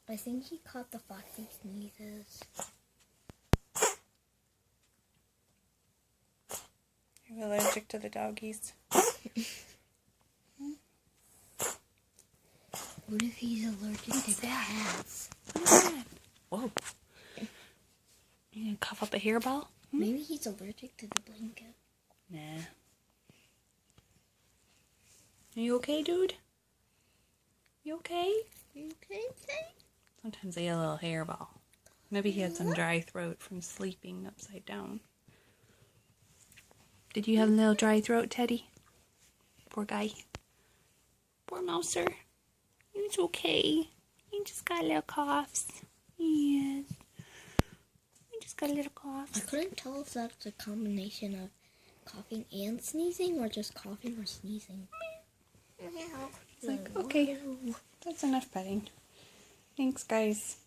I think he caught the foxy sneezes. You're allergic to the doggies. What if he's allergic to cats? What is that? Whoa. You gonna cough up a hairball? Maybe he's allergic to the blanket. Nah. Are you okay, dude? You okay? You okay? Sometimes they get a little hairball. Maybe he had some dry throat from sleeping upside down. Did you have a little dry throat, Teddy? Poor guy. Poor mouser. He's okay. He just got little coughs. Yes. He just got a little cough. I couldn't tell if that's a combination of coughing and sneezing or just coughing or sneezing. It's like, okay, that's enough petting. Thanks, guys.